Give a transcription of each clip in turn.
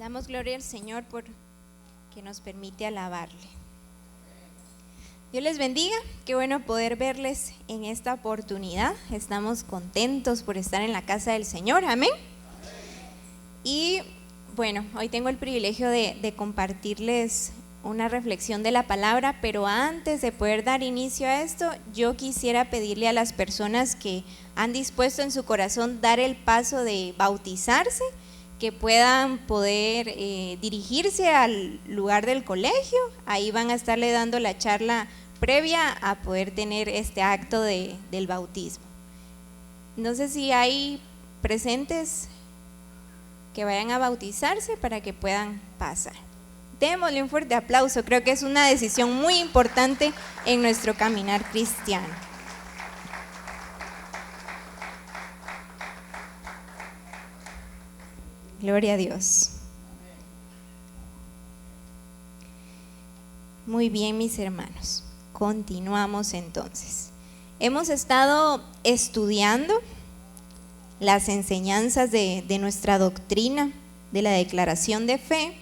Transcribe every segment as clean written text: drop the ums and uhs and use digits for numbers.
Damos gloria al Señor por que nos permite alabarle. Dios les bendiga, qué bueno poder verles en esta oportunidad. Estamos contentos por estar en la casa del Señor, amén. Y bueno, hoy tengo el privilegio de compartirles una reflexión de la palabra, pero antes de poder dar inicio a esto, yo quisiera pedirle a las personas que han dispuesto en su corazón dar el paso de bautizarse, que puedan poder dirigirse al lugar del colegio. Ahí van a estarle dando la charla previa a poder tener este acto del bautismo. No sé si hay presentes que vayan a bautizarse para que puedan pasar. Démosle un fuerte aplauso, creo que es una decisión muy importante en nuestro caminar cristiano. Gloria a Dios. Muy bien, mis hermanos, continuamos entonces. Hemos estado estudiando las enseñanzas de nuestra doctrina, de la declaración de fe,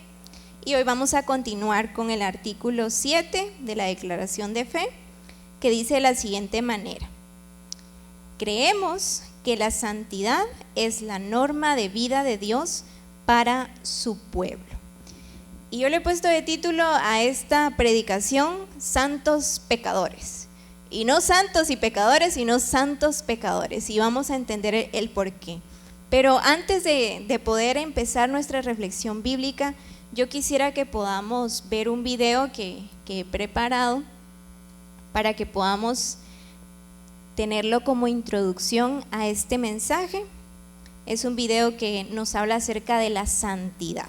y hoy vamos a continuar con el artículo 7 de la declaración de fe, que dice de la siguiente manera: creemos que la santidad es la norma de vida de Dios para su pueblo. Y yo le he puesto de título a esta predicación: Santos Pecadores. Y no santos y pecadores, sino santos pecadores. Y vamos a entender el por qué. Pero antes de poder empezar nuestra reflexión bíblica, yo quisiera que podamos ver un video que he preparado para que podamos tenerlo como introducción a este mensaje. Es un video que nos habla acerca de la santidad.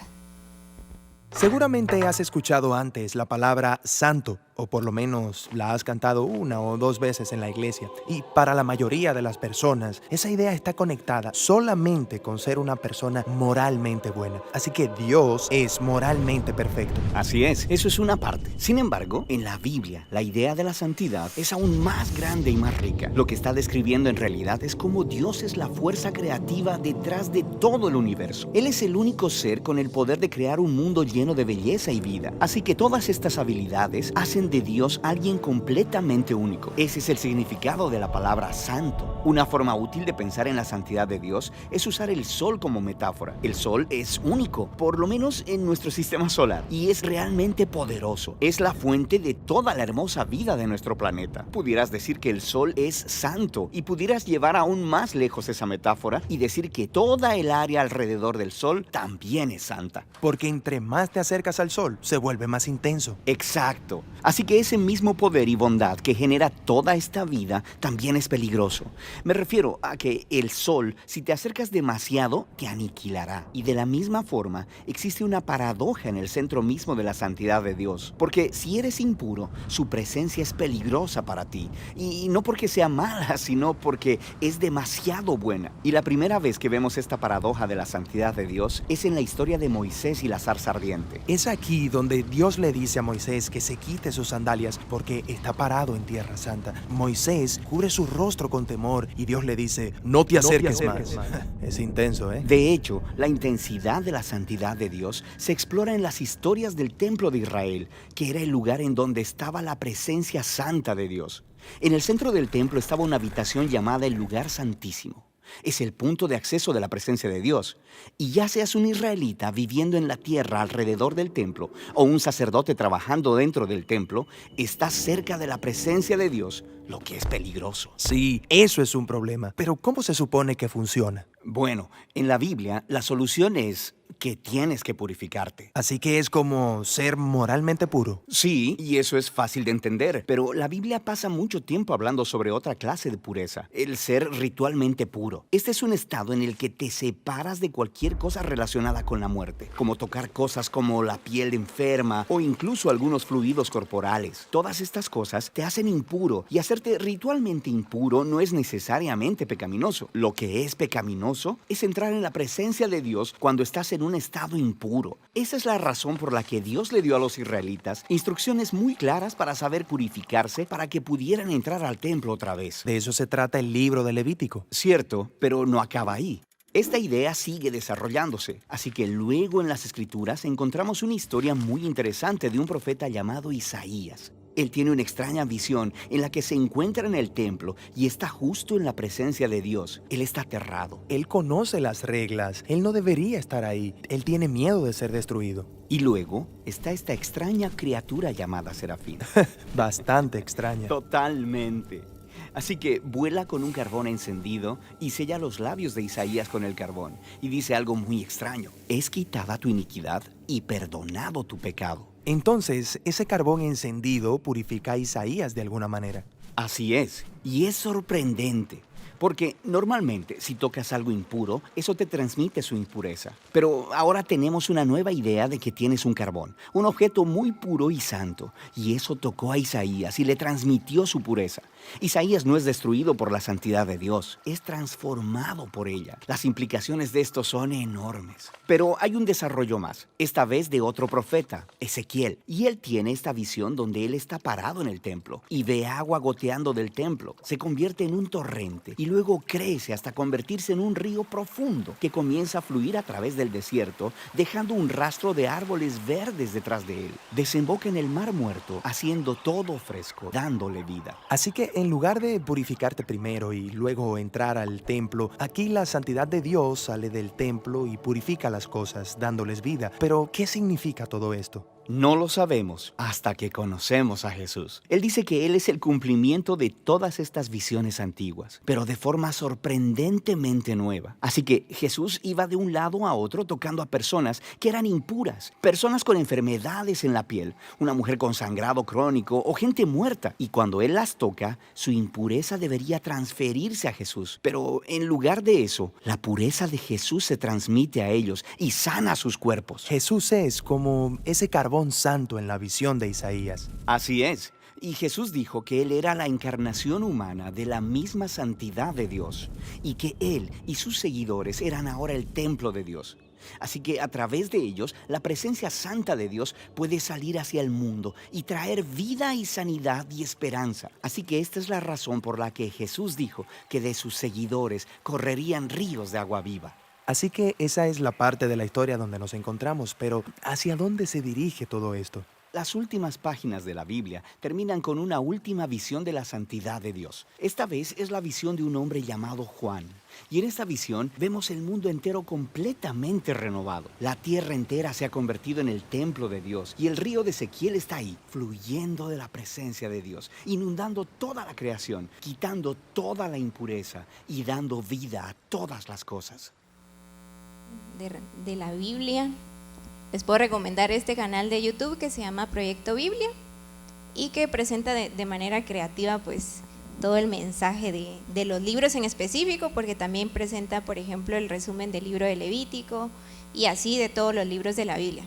Seguramente has escuchado antes la palabra santo, o por lo menos la has cantado una o dos veces en la iglesia. Y para la mayoría de las personas, esa idea está conectada solamente con ser una persona moralmente buena. Así que Dios es moralmente perfecto. Así es, eso es una parte. Sin embargo, en la Biblia, la idea de la santidad es aún más grande y más rica. Lo que está describiendo en realidad es cómo Dios es la fuerza creativa detrás de todo el universo. Él es el único ser con el poder de crear un mundo lleno de belleza y vida. Así que todas estas habilidades hacen de Dios alguien completamente único. Ese es el significado de la palabra santo. Una forma útil de pensar en la santidad de Dios es usar el sol como metáfora. El sol es único, por lo menos en nuestro sistema solar, y es realmente poderoso. Es la fuente de toda la hermosa vida de nuestro planeta. Pudieras decir que el sol es santo, y pudieras llevar aún más lejos esa metáfora y decir que toda el área alrededor del sol también es santa. Porque entre más te acercas al sol, se vuelve más intenso. Exacto. Así que ese mismo poder y bondad que genera toda esta vida también es peligroso. Me refiero a que el sol, si te acercas demasiado, te aniquilará. Y de la misma forma, existe una paradoja en el centro mismo de la santidad de Dios. Porque si eres impuro, su presencia es peligrosa para ti. Y no porque sea mala, sino porque es demasiado buena. Y la primera vez que vemos esta paradoja de la santidad de Dios es en la historia de Moisés y la zarza ardiente. Es aquí donde Dios le dice a Moisés que se quite sus sandalias porque está parado en tierra santa. Moisés cubre su rostro con temor y Dios le dice: no te acerques más. Es intenso, ¿eh? De hecho, la intensidad de la santidad de Dios se explora en las historias del templo de Israel, que era el lugar en donde estaba la presencia santa de Dios. En el centro del templo estaba una habitación llamada el lugar santísimo. Es el punto de acceso de la presencia de Dios. Y ya seas un israelita viviendo en la tierra alrededor del templo o un sacerdote trabajando dentro del templo, estás cerca de la presencia de Dios, lo que es peligroso. Sí, eso es un problema. Pero ¿cómo se supone que funciona? Bueno, en la Biblia la solución es que tienes que purificarte. Así que es como ser moralmente puro. Sí, y eso es fácil de entender, pero la Biblia pasa mucho tiempo hablando sobre otra clase de pureza, el ser ritualmente puro. Este es un estado en el que te separas de cualquier cosa relacionada con la muerte, como tocar cosas como la piel enferma o incluso algunos fluidos corporales. Todas estas cosas te hacen impuro, y hacerte ritualmente impuro no es necesariamente pecaminoso. Lo que es pecaminoso es entrar en la presencia de Dios cuando estás en un estado impuro. Esa es la razón por la que Dios le dio a los israelitas instrucciones muy claras para saber purificarse para que pudieran entrar al templo otra vez. De eso se trata el libro de Levítico. Cierto, pero no acaba ahí. Esta idea sigue desarrollándose, así que luego en las Escrituras encontramos una historia muy interesante de un profeta llamado Isaías. Él tiene una extraña visión en la que se encuentra en el templo y está justo en la presencia de Dios. Él está aterrado. Él conoce las reglas. Él no debería estar ahí. Él tiene miedo de ser destruido. Y luego está esta extraña criatura llamada Serafín. Bastante extraña. Totalmente. Así que vuela con un carbón encendido y sella los labios de Isaías con el carbón. Y dice algo muy extraño. Es quitada tu iniquidad y perdonado tu pecado. Entonces, ese carbón encendido purifica a Isaías de alguna manera. Así es, y es sorprendente, porque normalmente si tocas algo impuro, eso te transmite su impureza. Pero ahora tenemos una nueva idea de que tienes un carbón, un objeto muy puro y santo, y eso tocó a Isaías y le transmitió su pureza. Isaías no es destruido por la santidad de Dios, es transformado por ella. Las implicaciones de esto son enormes. Pero hay un desarrollo más, esta vez de otro profeta, Ezequiel. Y él tiene esta visión donde él está parado en el templo y ve agua goteando del templo. Se convierte en un torrente y luego crece hasta convertirse en un río profundo que comienza a fluir a través del desierto, dejando un rastro de árboles verdes detrás de él. Desemboca en el mar muerto, haciendo todo fresco, dándole vida. Así que en lugar de purificarte primero y luego entrar al templo, aquí la santidad de Dios sale del templo y purifica las cosas, dándoles vida. Pero, ¿qué significa todo esto? No lo sabemos hasta que conocemos a Jesús. Él dice que Él es el cumplimiento de todas estas visiones antiguas, pero de forma sorprendentemente nueva. Así que Jesús iba de un lado a otro tocando a personas que eran impuras, personas con enfermedades en la piel, una mujer con sangrado crónico o gente muerta. Y cuando Él las toca, su impureza debería transferirse a Jesús. Pero en lugar de eso, la pureza de Jesús se transmite a ellos y sana sus cuerpos. Jesús es como ese carbón santo en la visión de Isaías. Así es. Y Jesús dijo que Él era la encarnación humana de la misma santidad de Dios y que Él y sus seguidores eran ahora el templo de Dios. Así que a través de ellos, la presencia santa de Dios puede salir hacia el mundo y traer vida y sanidad y esperanza. Así que esta es la razón por la que Jesús dijo que de sus seguidores correrían ríos de agua viva. Así que esa es la parte de la historia donde nos encontramos, pero ¿hacia dónde se dirige todo esto? Las últimas páginas de la Biblia terminan con una última visión de la santidad de Dios. Esta vez es la visión de un hombre llamado Juan. Y en esta visión vemos el mundo entero completamente renovado. La tierra entera se ha convertido en el templo de Dios y el río de Ezequiel está ahí, fluyendo de la presencia de Dios, inundando toda la creación, quitando toda la impureza y dando vida a todas las cosas. De la Biblia, les puedo recomendar este canal de YouTube que se llama Proyecto Biblia y que presenta de manera creativa pues todo el mensaje de los libros en específico, porque también presenta, por ejemplo, el resumen del libro de Levítico y así de todos los libros de la Biblia.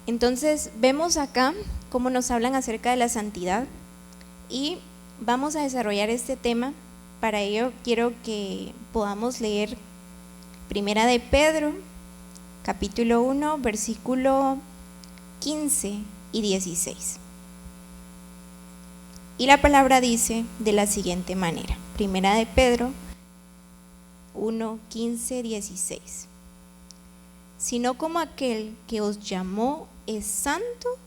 Entonces vemos acá cómo nos hablan acerca de la santidad y vamos a desarrollar este tema. Para ello quiero que podamos leer Primera de Pedro, capítulo 1, versículo 15 y 16. Y la palabra dice de la siguiente manera. Primera de Pedro 1, 15, 16. Sino como aquel que os llamó es santo,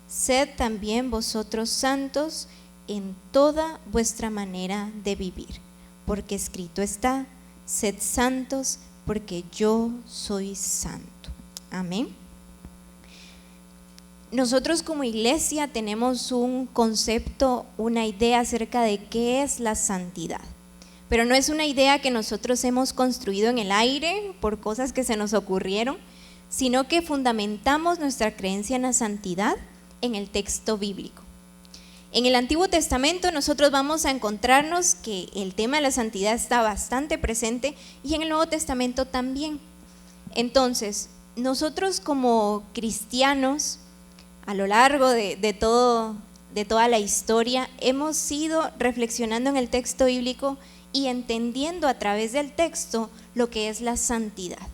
sed también vosotros santos en toda vuestra manera de vivir, porque escrito está, sed santos porque yo soy santo. Amén. Nosotros como iglesia tenemos un concepto, una idea acerca de qué es la santidad, pero no es una idea que nosotros hemos construido en el aire por cosas que se nos ocurrieron, sino que fundamentamos nuestra creencia en la santidad en el texto bíblico. En el Antiguo Testamento nosotros vamos a encontrarnos que el tema de la santidad está bastante presente y en el Nuevo Testamento también. Entonces, nosotros como cristianos, a lo largo de toda la historia, hemos ido reflexionando en el texto bíblico y entendiendo a través del texto lo que es la santidad.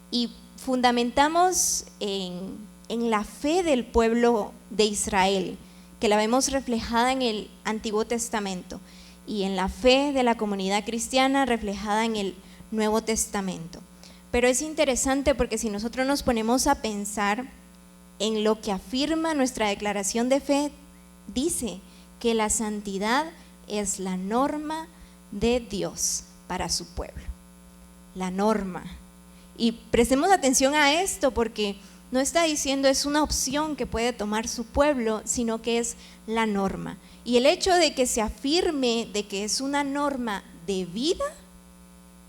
Y fundamentamos en la fe del pueblo de Israel, que la vemos reflejada en el Antiguo Testamento, y en la fe de la comunidad cristiana reflejada en el Nuevo Testamento. Pero es interesante porque si nosotros nos ponemos a pensar en lo que afirma nuestra declaración de fe, dice que la santidad es la norma de Dios para su pueblo. La norma. Y prestemos atención a esto porque no está diciendo es una opción que puede tomar su pueblo, sino que es la norma. Y el hecho de que se afirme de que es una norma de vida,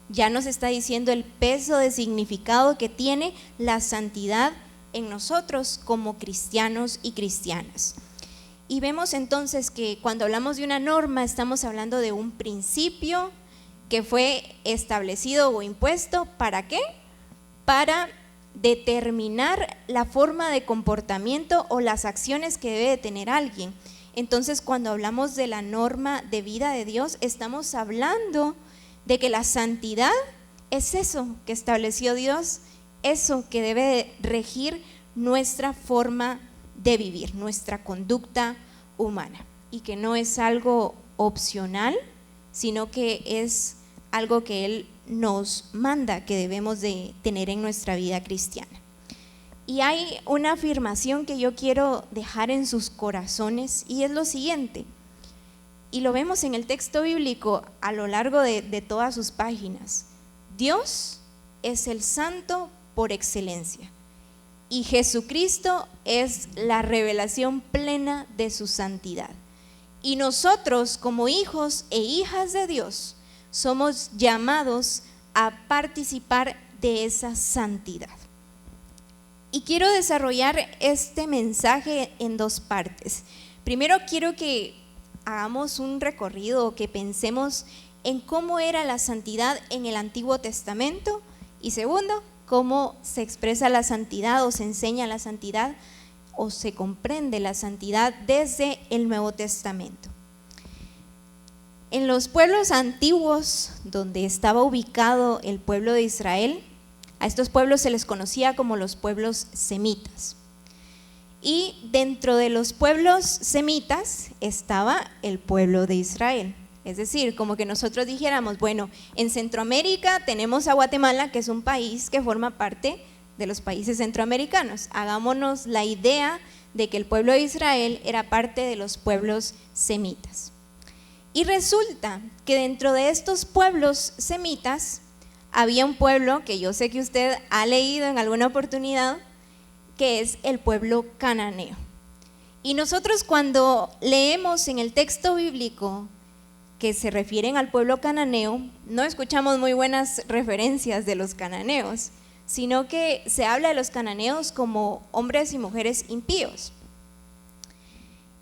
ya nos está diciendo el peso de significado que tiene la santidad en nosotros como cristianos y cristianas. Y vemos entonces que cuando hablamos de una norma estamos hablando de un principio que fue establecido o impuesto, ¿para qué? Para determinar la forma de comportamiento o las acciones que debe de tener alguien. Entonces, cuando hablamos de la norma de vida de Dios, estamos hablando de que la santidad es eso que estableció Dios, eso que debe de regir nuestra forma de vivir, nuestra conducta humana, y que no es algo opcional, sino que es algo que Él nos manda que debemos de tener en nuestra vida cristiana. Y hay una afirmación que yo quiero dejar en sus corazones y es lo siguiente, y lo vemos en el texto bíblico a lo largo de todas sus páginas: Dios es el santo por excelencia y Jesucristo es la revelación plena de su santidad. Y nosotros como hijos e hijas de Dios somos llamados a participar de esa santidad. Y quiero desarrollar este mensaje en dos partes. Primero quiero que hagamos un recorrido, que pensemos en cómo era la santidad en el Antiguo Testamento, y segundo, cómo se expresa la santidad o se enseña la santidad o se comprende la santidad desde el Nuevo Testamento. En los pueblos antiguos donde estaba ubicado el pueblo de Israel, a estos pueblos se les conocía como los pueblos semitas. Y dentro de los pueblos semitas estaba el pueblo de Israel. Es decir, como que nosotros dijéramos, bueno, en Centroamérica tenemos a Guatemala, que es un país que forma parte de los países centroamericanos. Hagámonos la idea de que el pueblo de Israel era parte de los pueblos semitas. Y resulta que dentro de estos pueblos semitas había un pueblo que yo sé que usted ha leído en alguna oportunidad, que es el pueblo cananeo. Y nosotros cuando leemos en el texto bíblico que se refieren al pueblo cananeo, no escuchamos muy buenas referencias de los cananeos, sino que se habla de los cananeos como hombres y mujeres impíos.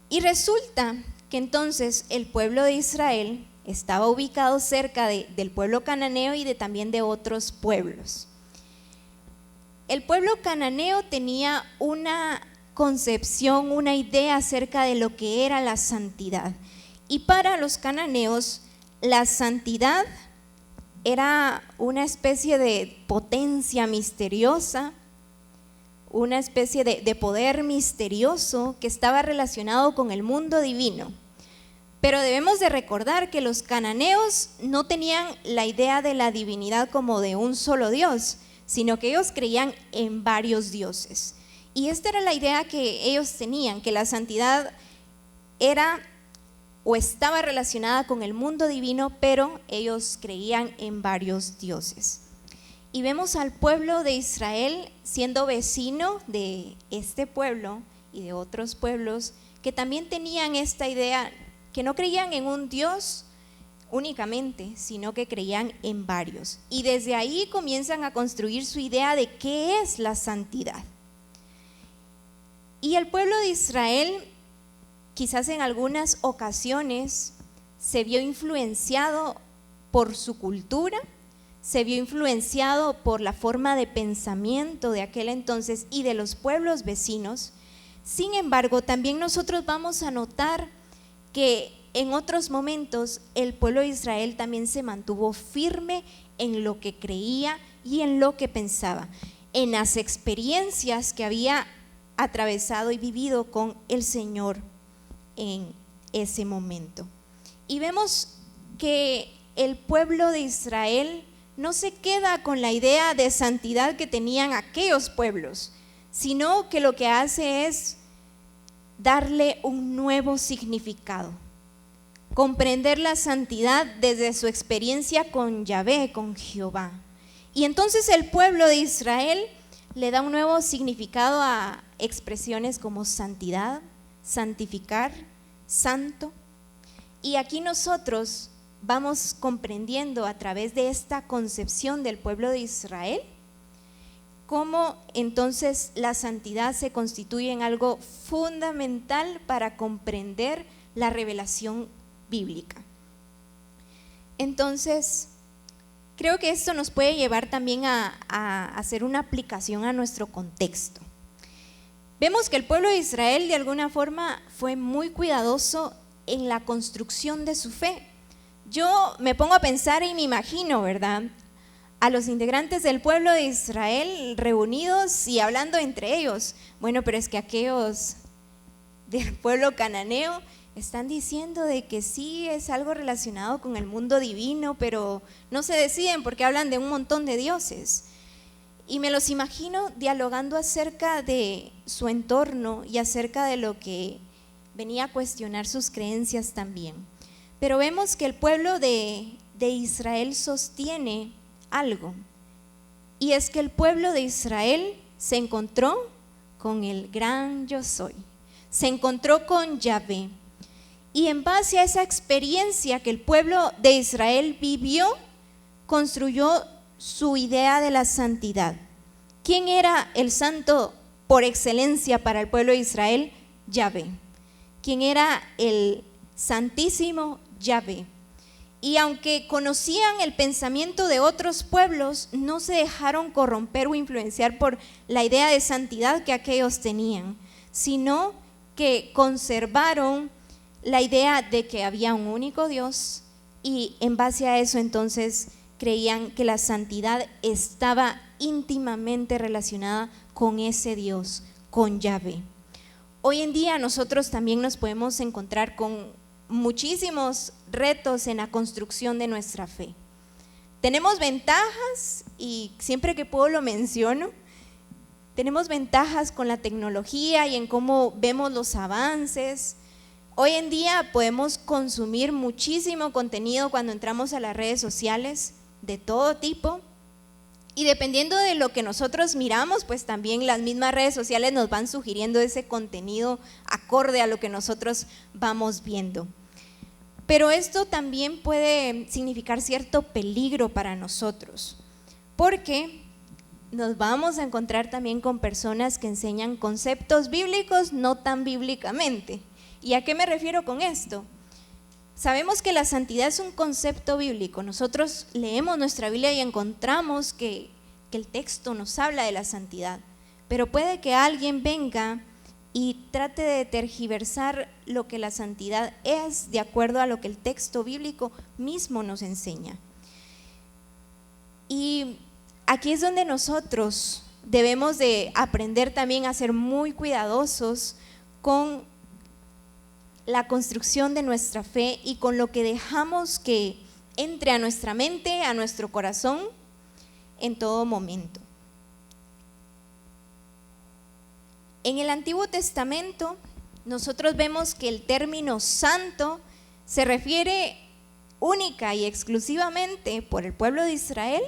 Y resulta que entonces el pueblo de Israel estaba ubicado cerca del pueblo cananeo y también de otros pueblos. El pueblo cananeo tenía una concepción, una idea acerca de lo que era la santidad. Y para los cananeos, la santidad era una especie de potencia misteriosa, una especie de poder misterioso que estaba relacionado con el mundo divino. Pero debemos de recordar que los cananeos no tenían la idea de la divinidad como de un solo Dios, sino que ellos creían en varios dioses. Y esta era la idea que ellos tenían, que la santidad era o estaba relacionada con el mundo divino, pero ellos creían en varios dioses. Y vemos al pueblo de Israel siendo vecino de este pueblo y de otros pueblos que también tenían esta idea, que no creían en un Dios únicamente, sino que creían en varios. Y desde ahí comienzan a construir su idea de qué es la santidad. Y el pueblo de Israel, quizás en algunas ocasiones, se vio influenciado por su cultura, se vio influenciado por la forma de pensamiento de aquel entonces y de los pueblos vecinos. Sin embargo, también nosotros vamos a notar que en otros momentos el pueblo de Israel también se mantuvo firme en lo que creía y en lo que pensaba, en las experiencias que había atravesado y vivido con el Señor en ese momento. Y vemos que el pueblo de Israel no se queda con la idea de santidad que tenían aquellos pueblos, sino que lo que hace es darle un nuevo significado, comprender la santidad desde su experiencia con Yahvé, con Jehová. Y entonces el pueblo de Israel le da un nuevo significado a expresiones como santidad, santificar, santo. Y aquí nosotros vamos comprendiendo a través de esta concepción del pueblo de Israel cómo entonces la santidad se constituye en algo fundamental para comprender la revelación bíblica. Entonces, creo que esto nos puede llevar también a hacer una aplicación a nuestro contexto. Vemos que el pueblo de Israel de alguna forma fue muy cuidadoso en la construcción de su fe. Yo me pongo a pensar y me imagino, ¿verdad?, a los integrantes del pueblo de Israel reunidos y hablando entre ellos. Bueno, pero es que aquellos del pueblo cananeo están diciendo de que sí es algo relacionado con el mundo divino, pero no se deciden porque hablan de un montón de dioses. Y me los imagino dialogando acerca de su entorno y acerca de lo que venía a cuestionar sus creencias también. Pero vemos que el pueblo de Israel sostiene algo, y es que el pueblo de Israel se encontró con el gran yo soy, se encontró con Yahvé, y en base a esa experiencia que el pueblo de Israel vivió, construyó su idea de la santidad. ¿Quién era el santo por excelencia para el pueblo de Israel? Yahvé. ¿Quién era el santísimo? Yahvé. Y aunque conocían el pensamiento de otros pueblos, no se dejaron corromper o influenciar por la idea de santidad que aquellos tenían, sino que conservaron la idea de que había un único Dios, y en base a eso entonces creían que la santidad estaba íntimamente relacionada con ese Dios, con Yahvé. Hoy en día nosotros también nos podemos encontrar con muchísimos retos en la construcción de nuestra fe. Tenemos ventajas, y siempre que puedo lo menciono. Tenemos ventajas con la tecnología y en cómo vemos los avances. Hoy en día podemos consumir muchísimo contenido cuando entramos a las redes sociales de todo tipo, y dependiendo de lo que nosotros miramos, pues también las mismas redes sociales nos van sugiriendo ese contenido acorde a lo que nosotros vamos viendo. Pero esto también puede significar cierto peligro para nosotros, porque nos vamos a encontrar también con personas que enseñan conceptos bíblicos no tan bíblicamente. ¿Y a qué me refiero con esto? Sabemos que la santidad es un concepto bíblico. Nosotros leemos nuestra Biblia y encontramos que el texto nos habla de la santidad, pero puede que alguien venga y trate de tergiversar lo que la santidad es de acuerdo a lo que el texto bíblico mismo nos enseña. Y aquí es donde nosotros debemos de aprender también a ser muy cuidadosos con la construcción de nuestra fe y con lo que dejamos que entre a nuestra mente, a nuestro corazón en todo momento. En el Antiguo Testamento nosotros vemos que el término santo se refiere única y exclusivamente por el pueblo de Israel.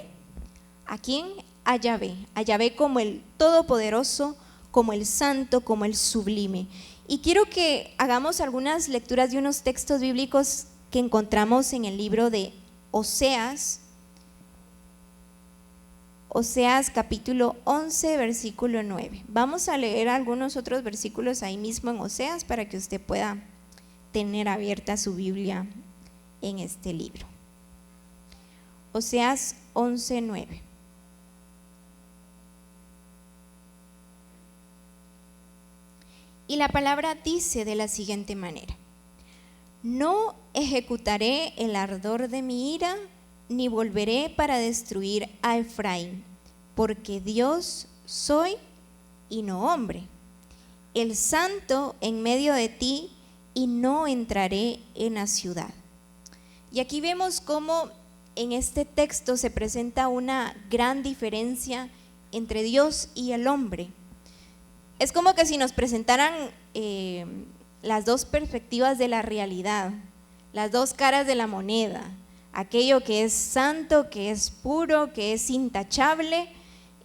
¿A quién? A Yahvé como el todopoderoso, como el santo, como el sublime. Y quiero que hagamos algunas lecturas de unos textos bíblicos que encontramos en el libro de Oseas. Oseas capítulo 11, versículo 9. Vamos a leer algunos otros versículos ahí mismo en Oseas para que usted pueda tener abierta su Biblia en este libro. Oseas 11, 9. Y la palabra dice de la siguiente manera: no ejecutaré el ardor de mi ira, ni volveré para destruir a Efraín, porque Dios soy y no hombre, el santo en medio de ti, y no entraré en la ciudad. Y aquí vemos cómo en este texto se presenta una gran diferencia entre Dios y el hombre. Es como que si nos presentaran las dos perspectivas de la realidad, las dos caras de la moneda, aquello que es santo, que es puro, que es intachable,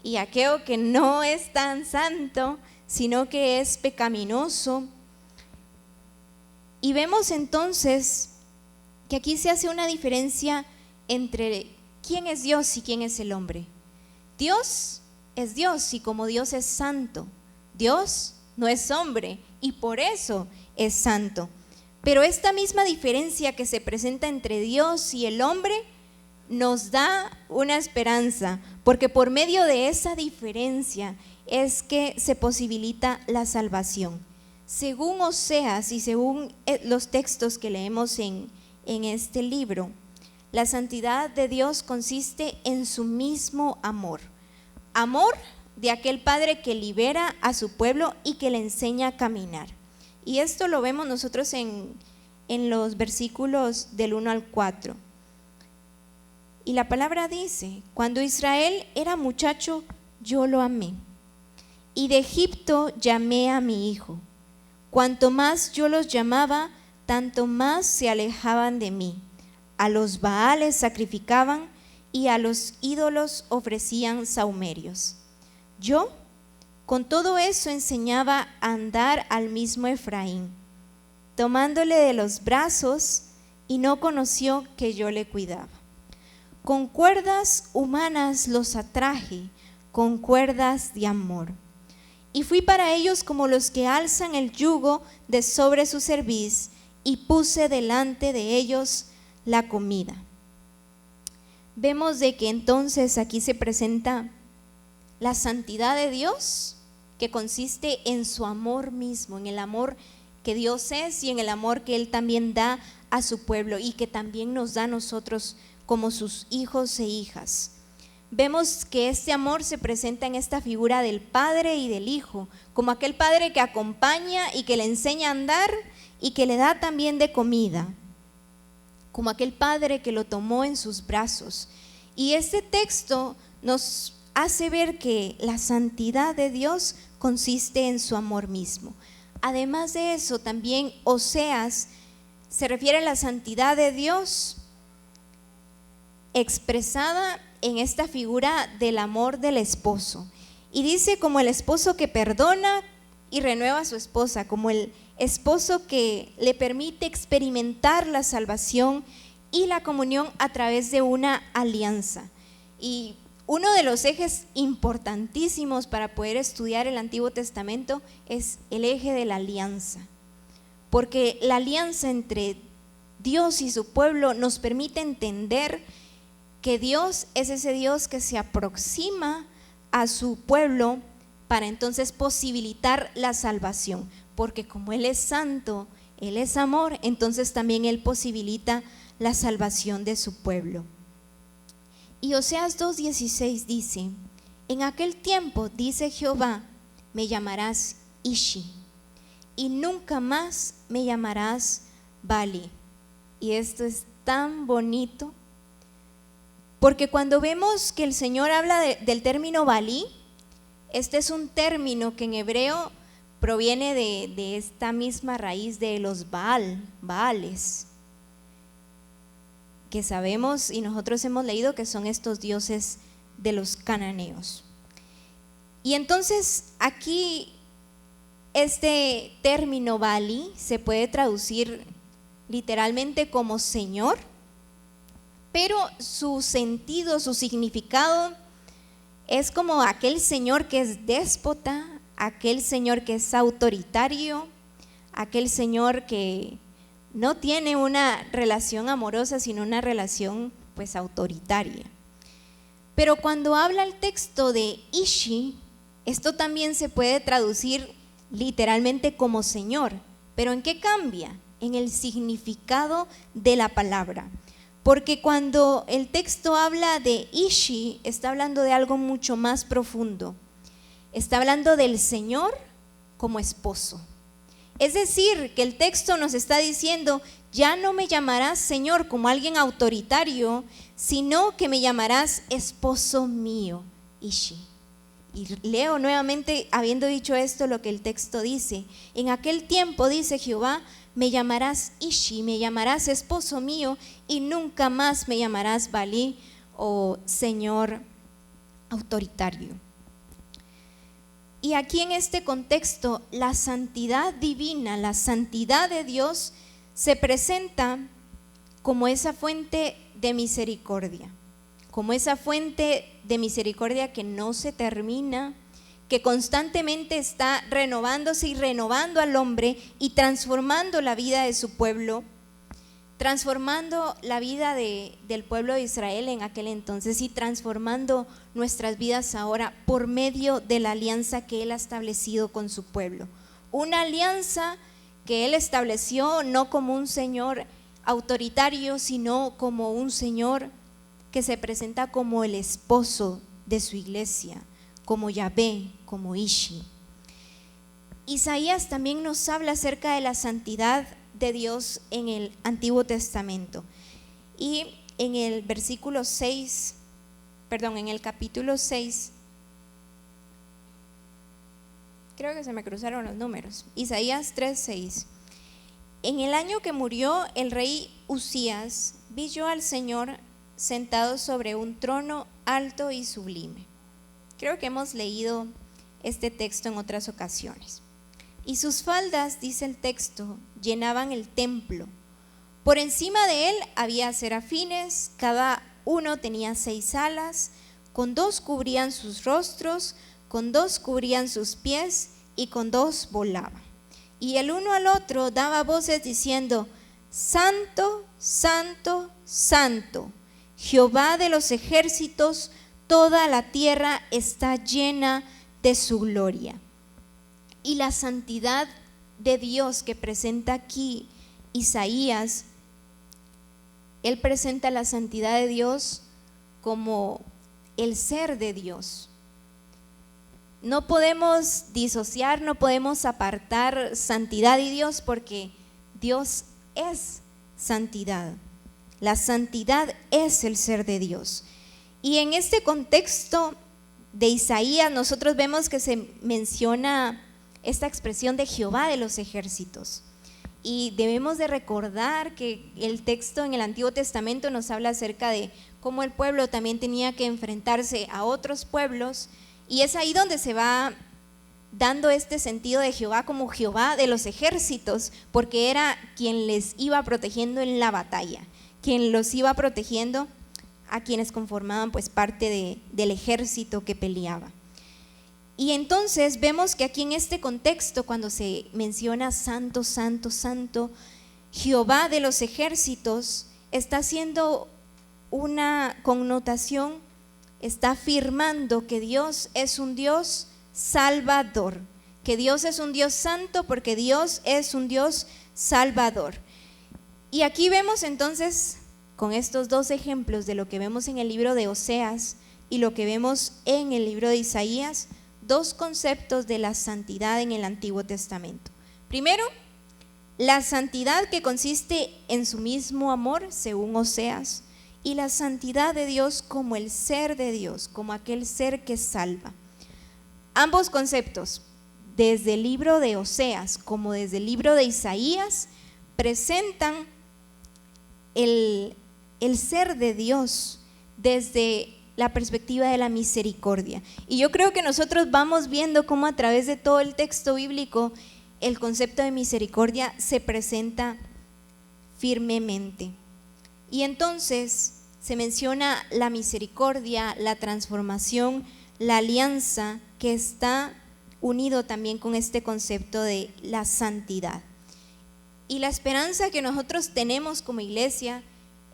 y aquello que no es tan santo, sino que es pecaminoso. Y vemos entonces que aquí se hace una diferencia entre quién es Dios y quién es el hombre. Dios es Dios, y como Dios es santo, Dios no es hombre y por eso es santo. Pero esta misma diferencia que se presenta entre Dios y el hombre nos da una esperanza, porque por medio de esa diferencia es que se posibilita la salvación. Según Oseas y según los textos que leemos en este libro, la santidad de Dios consiste en su mismo amor. Amor de aquel Padre que libera a su pueblo y que le enseña a caminar. Y esto lo vemos nosotros en los versículos del 1 al 4. Y la palabra dice: cuando Israel era muchacho, yo lo amé, y de Egipto llamé a mi hijo. Cuanto más yo los llamaba, tanto más se alejaban de mí. A los Baales sacrificaban y a los ídolos ofrecían sahumerios. Yo, con todo eso, enseñaba a andar al mismo Efraín, tomándole de los brazos, y no conoció que yo le cuidaba. Con cuerdas humanas los atraje, con cuerdas de amor. Y fui para ellos como los que alzan el yugo de sobre su cerviz, y puse delante de ellos la comida. Vemos de que entonces aquí se presenta la santidad de Dios, que consiste en su amor mismo, en el amor que Dios es y en el amor que Él también da a su pueblo y que también nos da a nosotros como sus hijos e hijas. Vemos que este amor se presenta en esta figura del Padre y del Hijo, como aquel Padre que acompaña y que le enseña a andar y que le da también de comida, como aquel Padre que lo tomó en sus brazos. Y este texto nos hace ver que la santidad de Dios consiste en su amor mismo. Además de eso, también Oseas se refiere a la santidad de Dios expresada en esta figura del amor del esposo. Y dice: como el esposo que perdona y renueva a su esposa, como el esposo que le permite experimentar la salvación y la comunión a través de una alianza. Y uno de los ejes importantísimos para poder estudiar el Antiguo Testamento es el eje de la alianza, porque la alianza entre Dios y su pueblo nos permite entender que Dios es ese Dios que se aproxima a su pueblo para entonces posibilitar la salvación, porque como Él es santo, Él es amor, entonces también Él posibilita la salvación de su pueblo. Y Oseas 2:16 dice: en aquel tiempo, dice Jehová, me llamarás Ishi, y nunca más me llamarás Bali. Y esto es tan bonito, porque cuando vemos que el Señor habla del término Balí, este es un término que en hebreo proviene de esta misma raíz de los Baales, que sabemos y nosotros hemos leído que son estos dioses de los cananeos. Y entonces aquí este término Bali se puede traducir literalmente como Señor, pero su sentido, su significado es como aquel Señor que es déspota, aquel Señor que es autoritario, aquel Señor que no tiene una relación amorosa, sino una relación pues autoritaria. Pero cuando habla el texto de Ishi, esto también se puede traducir literalmente como Señor. ¿Pero en qué cambia? En el significado de la palabra. Porque cuando el texto habla de Ishi, está hablando de algo mucho más profundo. Está hablando del Señor como esposo. Es decir, que el texto nos está diciendo, ya no me llamarás Señor como alguien autoritario, sino que me llamarás esposo mío, Ishi. Y leo nuevamente, habiendo dicho esto, lo que el texto dice. En aquel tiempo, dice Jehová, me llamarás Ishi, me llamarás esposo mío, y nunca más me llamarás Balí o Señor autoritario. Y aquí en este contexto, la santidad divina, la santidad de Dios se presenta como esa fuente de misericordia, como esa fuente de misericordia que no se termina, que constantemente está renovándose y renovando al hombre y transformando la vida de su pueblo, transformando la vida del pueblo de Israel en aquel entonces y transformando nuestras vidas ahora por medio de la alianza que Él ha establecido con su pueblo. Una alianza que Él estableció no como un Señor autoritario, sino como un Señor que se presenta como el esposo de su iglesia, como Yahvé, como Ishi. Isaías también nos habla acerca de la santidad de Dios en el Antiguo Testamento. Y en el versículo 6, en el capítulo 6, creo que se me cruzaron los números, Isaías 3:6. En el año que murió el rey Usías, vi yo al Señor sentado sobre un trono alto y sublime. Creo que hemos leído este texto en otras ocasiones. Y sus faldas, dice el texto, llenaban el templo. Por encima de él había serafines, cada uno tenía 6 alas, con 2 cubrían sus rostros, con 2 cubrían sus pies y con 2 volaban. Y el uno al otro daba voces diciendo: Santo, Santo, Santo, Jehová de los ejércitos, toda la tierra está llena de su gloria. Y la santidad de Dios que presenta aquí Isaías, él presenta la santidad de Dios como el ser de Dios. No podemos disociar, no podemos apartar santidad y Dios, porque Dios es santidad. La santidad es el ser de Dios. Y en este contexto de Isaías nosotros vemos que se menciona esta expresión de Jehová de los ejércitos. Y debemos de recordar que el texto en el Antiguo Testamento nos habla acerca de cómo el pueblo también tenía que enfrentarse a otros pueblos, y es ahí donde se va dando este sentido de Jehová como Jehová de los ejércitos, porque era quien les iba protegiendo en la batalla, quien los iba protegiendo a quienes conformaban pues parte del ejército que peleaba. Y entonces vemos que aquí en este contexto, cuando se menciona santo, santo, santo, Jehová de los ejércitos está haciendo una connotación, está afirmando que Dios es un Dios salvador, que Dios es un Dios santo porque Dios es un Dios salvador. Y aquí vemos entonces, con estos 2 ejemplos de lo que vemos en el libro de Oseas y lo que vemos en el libro de Isaías, 2 conceptos de la santidad en el Antiguo Testamento. Primero, la santidad que consiste en su mismo amor, según Oseas, y la santidad de Dios como el ser de Dios, como aquel ser que salva. Ambos conceptos, desde el libro de Oseas como desde el libro de Isaías, presentan el ser de Dios desde la perspectiva de la misericordia. Y yo creo que nosotros vamos viendo cómo a través de todo el texto bíblico el concepto de misericordia se presenta firmemente. Y entonces se menciona la misericordia, la transformación, la alianza que está unido también con este concepto de la santidad. Y la esperanza que nosotros tenemos como iglesia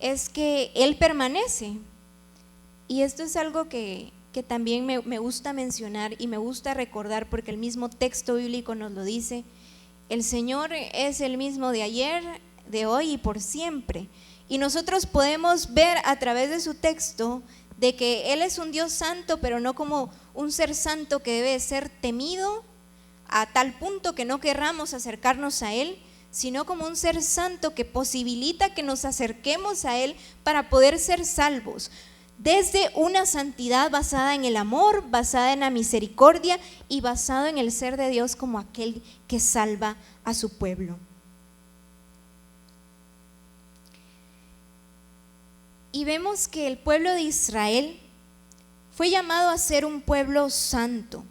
es que Él permanece. Y esto es algo que también me gusta mencionar y me gusta recordar, porque el mismo texto bíblico nos lo dice. El Señor es el mismo de ayer, de hoy y por siempre. Y nosotros podemos ver a través de su texto de que Él es un Dios santo, pero no como un ser santo que debe ser temido, a tal punto que no querramos acercarnos a Él, sino como un ser santo que posibilita que nos acerquemos a Él para poder ser salvos, desde una santidad basada en el amor, basada en la misericordia y basado en el ser de Dios como aquel que salva a su pueblo. Y vemos que el pueblo de Israel fue llamado a ser un pueblo santo.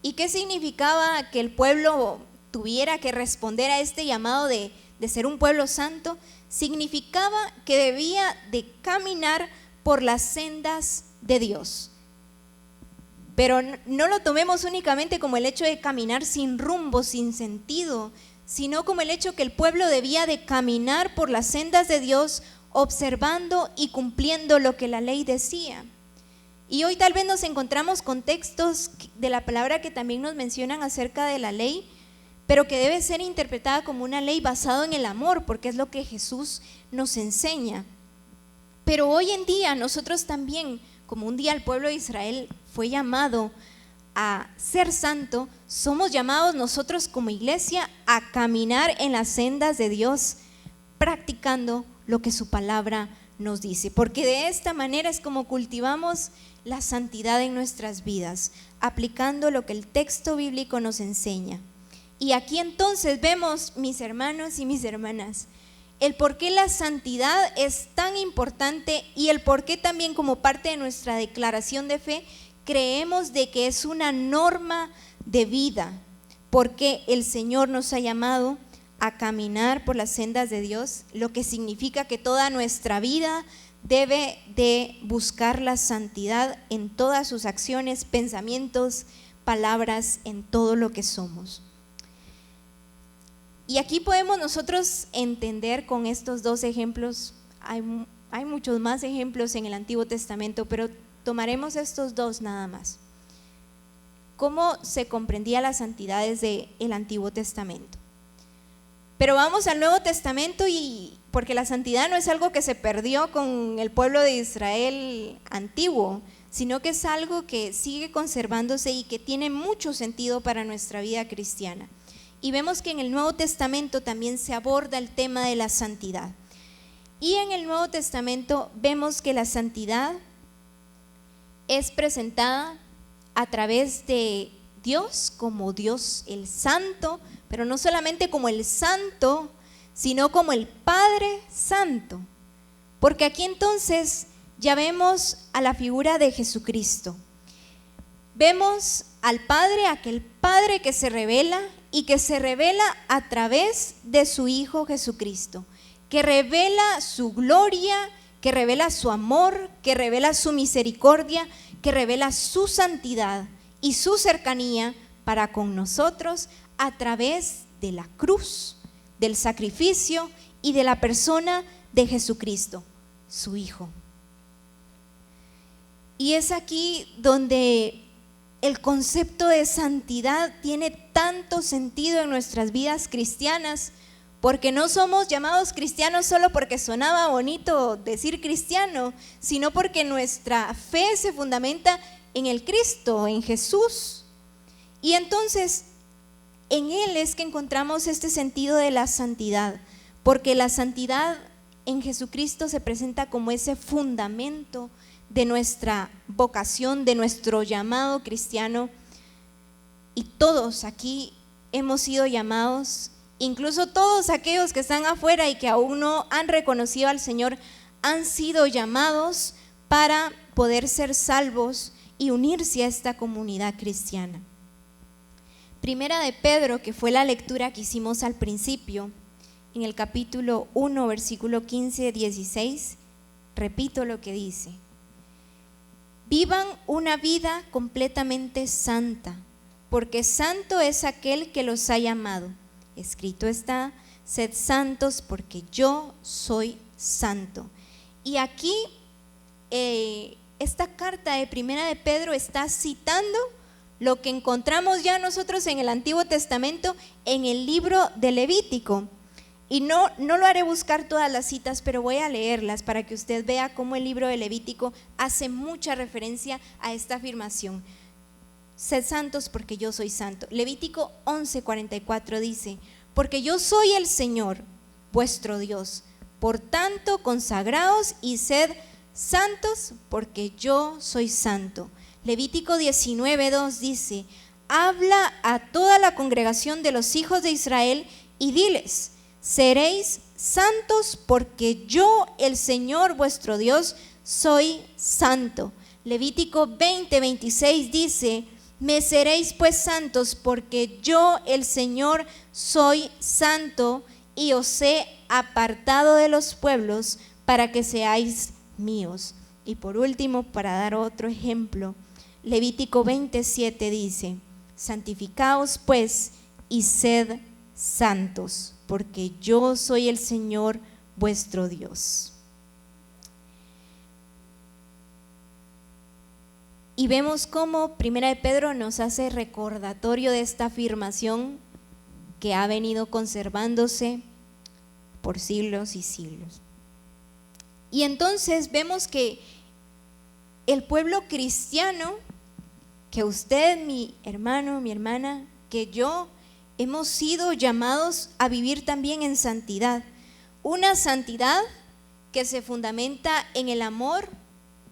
¿Y qué significaba que el pueblo tuviera que responder a este llamado de ser un pueblo santo? Significaba que debía de caminar por las sendas de Dios. Pero no lo tomemos únicamente como el hecho de caminar sin rumbo, sin sentido, sino como el hecho que el pueblo debía de caminar por las sendas de Dios, observando y cumpliendo lo que la ley decía. Y hoy tal vez nos encontramos con textos de la palabra que también nos mencionan acerca de la ley, pero que debe ser interpretada como una ley basada en el amor, porque es lo que Jesús nos enseña. Pero hoy en día nosotros también, como un día el pueblo de Israel fue llamado a ser santo, somos llamados nosotros como iglesia a caminar en las sendas de Dios, practicando lo que su palabra nos dice, porque de esta manera es como cultivamos la santidad en nuestras vidas, aplicando lo que el texto bíblico nos enseña. Y aquí entonces vemos, mis hermanos y mis hermanas, el por qué la santidad es tan importante y el por qué también como parte de nuestra declaración de fe creemos de que es una norma de vida, porque el Señor nos ha llamado a caminar por las sendas de Dios, lo que significa que toda nuestra vida debe de buscar la santidad en todas sus acciones, pensamientos, palabras, en todo lo que somos. Y aquí podemos nosotros entender con estos dos ejemplos, hay muchos más ejemplos en el Antiguo Testamento, pero tomaremos estos dos nada más. ¿Cómo se comprendía la santidad desde el Antiguo Testamento? Pero vamos al Nuevo Testamento, y porque la santidad no es algo que se perdió con el pueblo de Israel antiguo, sino que es algo que sigue conservándose y que tiene mucho sentido para nuestra vida cristiana. Y vemos que en el Nuevo Testamento también se aborda el tema de la santidad. Y en el Nuevo Testamento vemos que la santidad es presentada a través de Dios como Dios el Santo, pero no solamente como el Santo, sino como el Padre Santo. Porque aquí entonces ya vemos a la figura de Jesucristo. Vemos al Padre, aquel Padre que se revela y que se revela a través de su Hijo Jesucristo, que revela su gloria, que revela su amor, que revela su misericordia, que revela su santidad y su cercanía para con nosotros a través de la cruz, del sacrificio y de la persona de Jesucristo, su Hijo. Y es aquí donde el concepto de santidad tiene tanto sentido en nuestras vidas cristianas, porque no somos llamados cristianos solo porque sonaba bonito decir cristiano, sino porque nuestra fe se fundamenta en el Cristo, en Jesús. Y entonces en Él es que encontramos este sentido de la santidad, porque la santidad en Jesucristo se presenta como ese fundamento de nuestra vocación, de nuestro llamado cristiano. Y todos aquí hemos sido llamados, incluso todos aquellos que están afuera y que aún no han reconocido al Señor, han sido llamados para poder ser salvos y unirse a esta comunidad cristiana. Primera de Pedro, que fue la lectura que hicimos al principio, en el capítulo 1, versículo 15-16, repito lo que dice: vivan una vida completamente santa, porque santo es aquel que los ha llamado. Escrito está: sed santos porque yo soy santo. Y aquí esta carta de Primera de Pedro está citando lo que encontramos ya nosotros en el Antiguo Testamento en el libro de Levítico. Y no lo haré buscar todas las citas, pero voy a leerlas para que usted vea cómo el libro de Levítico hace mucha referencia a esta afirmación. sed santos porque yo soy santo. Levítico 11:44 dice, porque yo soy el Señor, vuestro Dios. Por tanto, consagraos y sed santos porque yo soy santo. Levítico 19:2 dice, habla a toda la congregación de los hijos de Israel y diles, seréis santos porque yo, el Señor vuestro Dios, soy santo. Levítico 20:26 dice, me seréis pues santos porque yo, el Señor, soy santo y os he apartado de los pueblos para que seáis míos. Y por último, para dar otro ejemplo, Levítico 27 dice, santificaos pues y sed santos, porque yo soy el Señor vuestro Dios. Y vemos cómo Primera de Pedro nos hace recordatorio de esta afirmación que ha venido conservándose por siglos y siglos. Y entonces vemos que el pueblo cristiano, que usted, mi hermano, mi hermana, que yo, hemos sido llamados a vivir también en santidad. Una santidad que se fundamenta en el amor,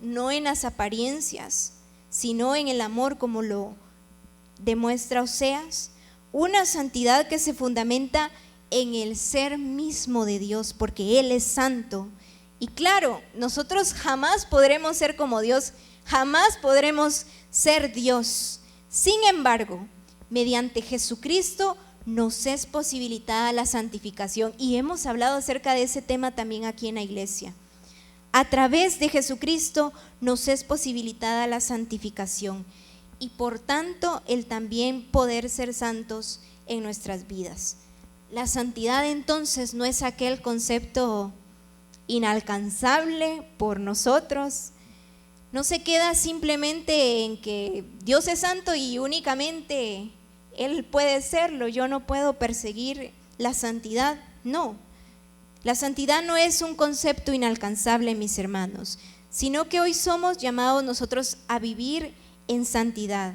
no en las apariencias, sino en el amor como lo demuestra Oseas. Una santidad que se fundamenta en el ser mismo de Dios, porque Él es santo. Y claro, nosotros jamás podremos ser como Dios, jamás podremos ser Dios. Sin embargo, mediante Jesucristo nos es posibilitada la santificación, y hemos hablado acerca de ese tema también aquí en la iglesia. A través de Jesucristo nos es posibilitada la santificación y por tanto el también poder ser santos en nuestras vidas. La santidad entonces no es aquel concepto inalcanzable por nosotros, no se queda simplemente en que Dios es santo y únicamente Él puede serlo, yo no puedo perseguir la santidad. No, la santidad no es un concepto inalcanzable, mis hermanos, sino que hoy somos llamados nosotros a vivir en santidad,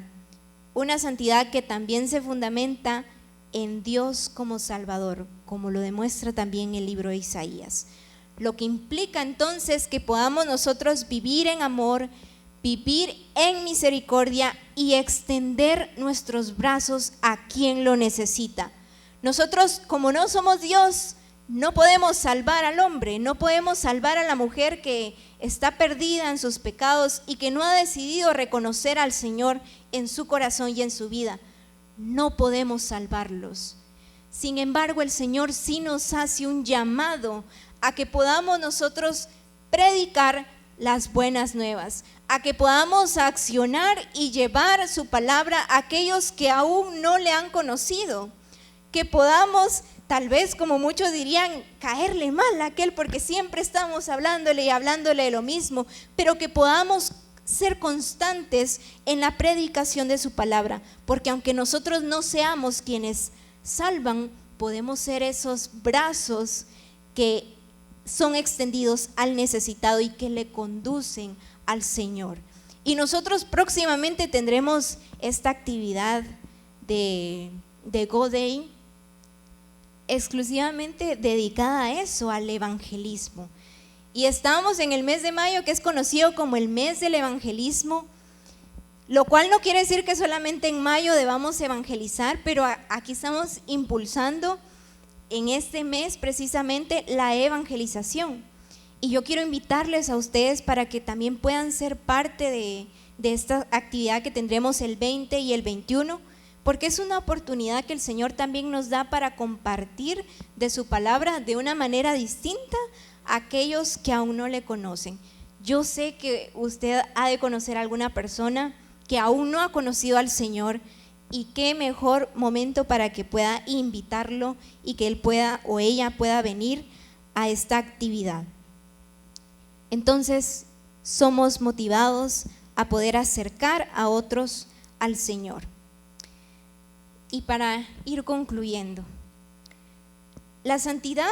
una santidad que también se fundamenta en Dios como Salvador, como lo demuestra también el libro de Isaías. Lo que implica entonces que podamos nosotros vivir en amor, vivir en misericordia y extender nuestros brazos a quien lo necesita. Nosotros, como no somos Dios, no podemos salvar al hombre, no podemos salvar a la mujer que está perdida en sus pecados y que no ha decidido reconocer al Señor en su corazón y en su vida. No podemos salvarlos. Sin embargo, el Señor sí nos hace un llamado a que podamos nosotros predicar las buenas nuevas, a que podamos accionar y llevar su palabra a aquellos que aún no le han conocido, que podamos, tal vez como muchos dirían, caerle mal a aquel porque siempre estamos hablándole y hablándole de lo mismo, pero que podamos ser constantes en la predicación de su palabra, porque aunque nosotros no seamos quienes salvan, podemos ser esos brazos que son extendidos al necesitado y que le conducen al Señor. Y nosotros próximamente tendremos esta actividad de Go Day exclusivamente dedicada a eso, al evangelismo. Y estamos en el mes de mayo, que es conocido como el mes del evangelismo, lo cual no quiere decir que solamente en mayo debamos evangelizar, pero aquí estamos impulsando en este mes precisamente la evangelización. Y yo quiero invitarles a ustedes para que también puedan ser parte de esta actividad que tendremos el 20 y el 21, porque es una oportunidad que el Señor también nos da para compartir de su palabra de una manera distinta a aquellos que aún no le conocen. Yo sé que usted ha de conocer a alguna persona que aún no ha conocido al Señor, y qué mejor momento para que pueda invitarlo y que él pueda o ella pueda venir a esta actividad. Entonces somos motivados a poder acercar a otros al Señor. Y para ir concluyendo, la santidad,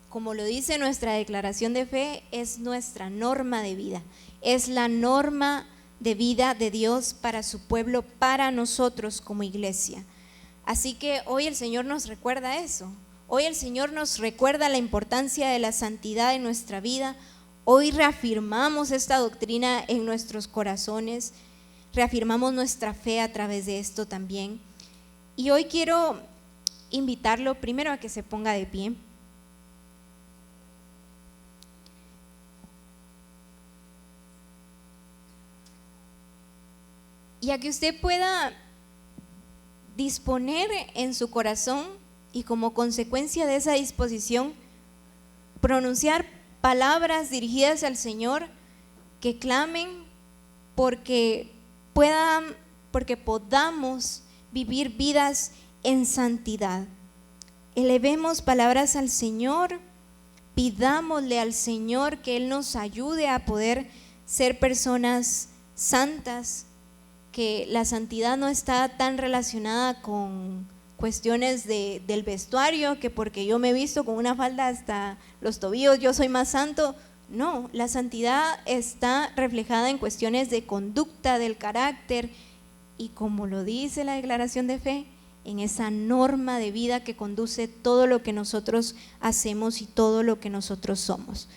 como lo dice nuestra declaración de fe, es nuestra norma de vida, es la norma de vida de Dios para su pueblo, para nosotros como iglesia. Así que hoy el Señor nos recuerda eso. Hoy el Señor nos recuerda la importancia de la santidad en nuestra vida. Hoy reafirmamos esta doctrina en nuestros corazones, reafirmamos nuestra fe a través de esto también. Y hoy quiero invitarlo primero a que se ponga de pie. Y a que usted pueda disponer en su corazón y como consecuencia de esa disposición, pronunciar palabras dirigidas al Señor que clamen porque podamos vivir vidas en santidad. Elevemos palabras al Señor, pidámosle al Señor que Él nos ayude a poder ser personas santas, que la santidad no está tan relacionada con cuestiones del vestuario, que porque yo me he visto con una falda hasta los tobillos yo soy más santo. No, la santidad está reflejada en cuestiones de conducta, del carácter, y como lo dice la declaración de fe, en esa norma de vida que conduce todo lo que nosotros hacemos y todo lo que nosotros somos.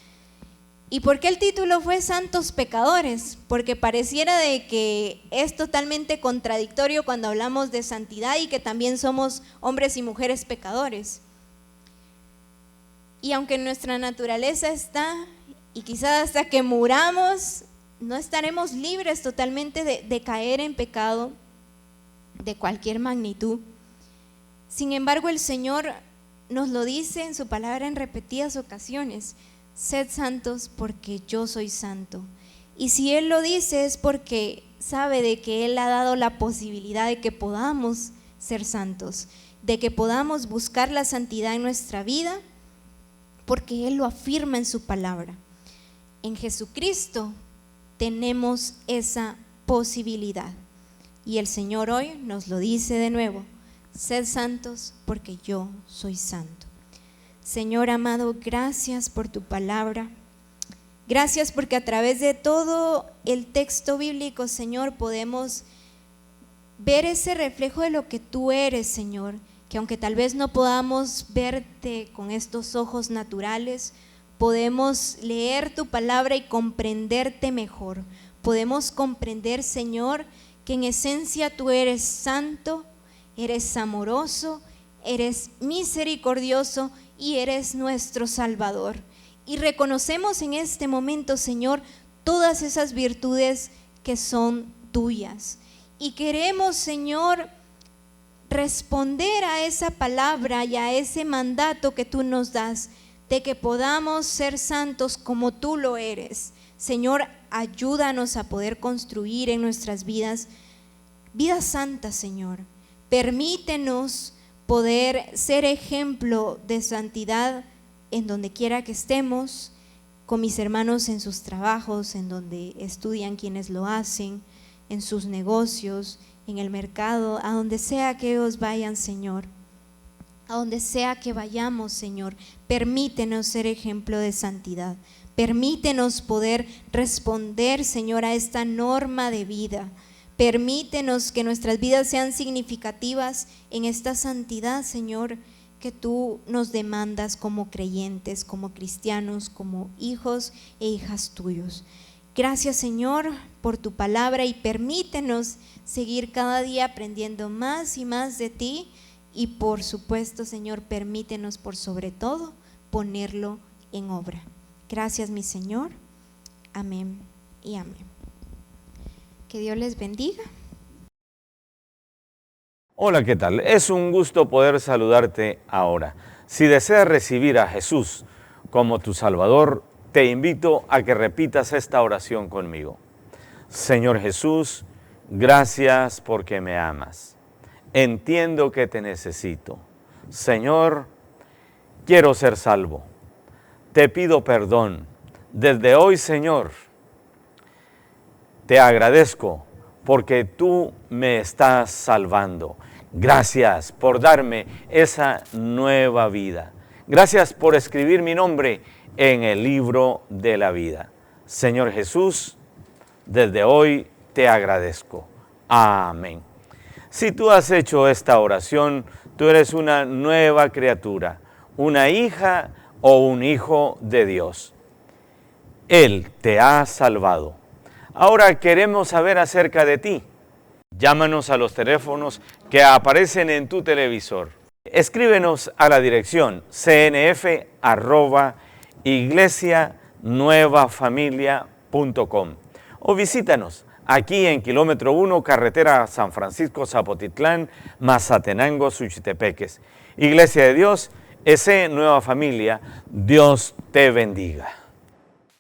¿Y por qué el título fue Santos Pecadores? Porque pareciera de que es totalmente contradictorio cuando hablamos de santidad y que también somos hombres y mujeres pecadores. Y aunque nuestra naturaleza está, y quizás hasta que muramos, no estaremos libres totalmente de caer en pecado de cualquier magnitud. Sin embargo, el Señor nos lo dice en su palabra en repetidas ocasiones: sed santos porque yo soy santo. Y si Él lo dice es porque sabe de que Él ha dado la posibilidad de que podamos ser santos, de que podamos buscar la santidad en nuestra vida, porque Él lo afirma en su palabra. En Jesucristo tenemos esa posibilidad. Y el Señor hoy nos lo dice de nuevo: sed santos porque yo soy santo. Señor amado, gracias por tu palabra. Gracias porque a través de todo el texto bíblico, Señor, podemos ver ese reflejo de lo que tú eres, Señor, que aunque tal vez no podamos verte con estos ojos naturales, podemos leer tu palabra y comprenderte mejor. Podemos comprender, Señor, que en esencia tú eres santo, eres amoroso, eres misericordioso y eres nuestro Salvador. Y reconocemos en este momento, Señor, todas esas virtudes que son tuyas. Y queremos, Señor, responder a esa palabra y a ese mandato que tú nos das, de que podamos ser santos como tú lo eres. Señor, ayúdanos a poder construir en nuestras vidas vidas santas, Señor. Permítenos poder ser ejemplo de santidad en donde quiera que estemos, con mis hermanos en sus trabajos, en donde estudian quienes lo hacen, en sus negocios, en el mercado, a donde sea que ellos vayan, Señor. A donde sea que vayamos, Señor, permítenos ser ejemplo de santidad. Permítenos poder responder, Señor, a esta norma de vida. Permítenos que nuestras vidas sean significativas en esta santidad, Señor, que tú nos demandas como creyentes, como cristianos, como hijos e hijas tuyos. Gracias, Señor, por tu palabra, y permítenos seguir cada día aprendiendo más y más de ti, y por supuesto, Señor, permítenos por sobre todo ponerlo en obra. Gracias, mi Señor. Amén y amén. Que Dios les bendiga. Hola, ¿qué tal? Es un gusto poder saludarte ahora. Si deseas recibir a Jesús como tu Salvador, te invito a que repitas esta oración conmigo. Señor Jesús, gracias porque me amas. Entiendo que te necesito. Señor, quiero ser salvo. Te pido perdón. Desde hoy, Señor, te agradezco porque tú me estás salvando. Gracias por darme esa nueva vida. Gracias por escribir mi nombre en el libro de la vida. Señor Jesús, desde hoy te agradezco. Amén. Si tú has hecho esta oración, tú eres una nueva criatura, una hija o un hijo de Dios. Él te ha salvado. Ahora queremos saber acerca de ti. Llámanos a los teléfonos que aparecen en tu televisor. Escríbenos a la dirección cnf@iglesianuevafamilia.com o visítanos aquí en kilómetro 1, carretera San Francisco Zapotitlán, Mazatenango, Suchitepeques. Iglesia de Dios, S. Nueva Familia, Dios te bendiga.